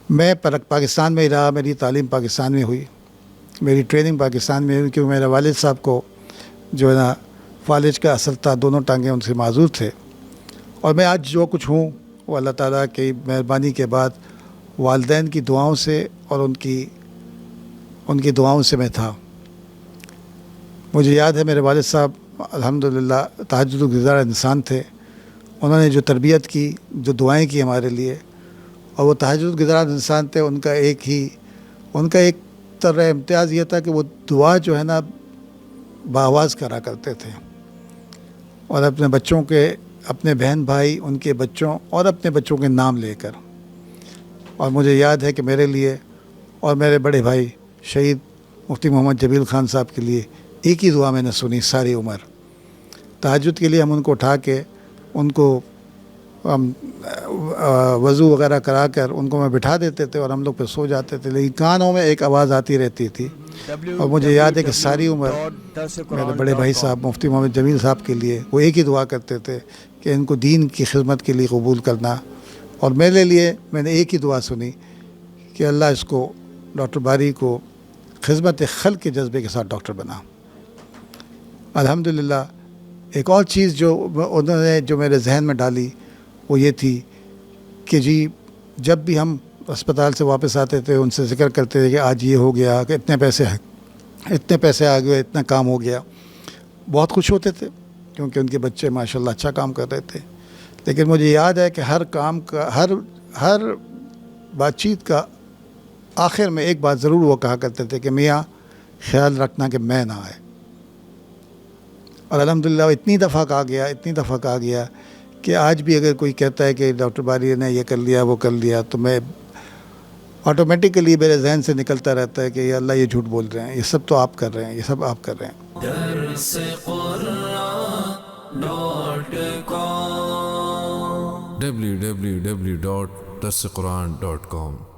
میں پاکستان میں ہی رہا، میری تعلیم پاکستان میں ہوئی، میری ٹریننگ پاکستان میں ہوئی، کیونکہ میرے والد صاحب کو جو ہے نا فالج کا اثر تھا، دونوں ٹانگیں ان سے معذور تھے، اور میں آج جو کچھ ہوں وہ اللہ تعالیٰ کی مہربانی کے بعد والدین کی دعاؤں سے اور ان کی دعاؤں سے میں تھا۔ مجھے یاد ہے میرے والد صاحب الحمدللہ تہجد گزار انسان تھے، انہوں نے جو تربیت کی، جو دعائیں کی ہمارے لیے، اور وہ تہجد گزار انسان تھے، ان کا ایک طرح امتیاز یہ تھا کہ وہ دعا جو ہے نا بآواز کرا کرتے تھے، اور اپنے بچوں کے، اپنے بہن بھائی، ان کے بچوں اور اپنے بچوں کے نام لے کر۔ اور مجھے یاد ہے کہ میرے لیے اور میرے بڑے بھائی شہید مفتی محمد جمیل خان صاحب کے لیے ایک ہی دعا میں نے سنی ساری عمر۔ تہجد کے لیے ہم ان کو اٹھا کے، ان کو وضو وغیرہ کرا کر ان کو میں بٹھا دیتے تھے اور ہم لوگ پہ سو جاتے تھے، لیکن کانوں میں ایک آواز آتی رہتی تھی، اور مجھے یاد ہے کہ ساری عمر میرے بڑے بھائی صاحب مفتی محمد جمیل صاحب کے لیے وہ ایک ہی دعا کرتے تھے کہ ان کو دین کی خدمت کے لیے قبول کرنا، اور میرے لیے میں نے ایک ہی دعا سنی کہ اللہ اس کو، ڈاکٹر باری کو، خدمت خلق کے جذبے کے ساتھ ڈاکٹر بنا۔ الحمدللہ ایک اور چیز جو انہوں نے جو میرے ذہن میں ڈالی وہ یہ تھی کہ جی جب بھی ہم اسپتال سے واپس آتے تھے ان سے ذکر کرتے تھے کہ آج یہ ہو گیا، کہ اتنے پیسے آ گئے، اتنا کام ہو گیا، بہت خوش ہوتے تھے کیونکہ ان کے بچے ماشاءاللہ اچھا کام کر رہے تھے۔ لیکن مجھے یاد ہے کہ ہر کام کا، ہر بات چیت کا آخر میں ایک بات ضرور وہ کہا کرتے تھے کہ میاں خیال رکھنا کہ میں نہ آئے، اور الحمدللہ اتنی دفعہ کہا گیا کہ آج بھی اگر کوئی کہتا ہے کہ ڈاکٹر باری نے یہ کر لیا وہ کر لیا، تو میں آٹومیٹیکلی میرے ذہن سے نکلتا رہتا ہے کہ یا اللہ یہ جھوٹ بول رہے ہیں، یہ سب تو آپ کر رہے ہیں، یہ سب آپ کر رہے ہیں۔ www.darsequran.com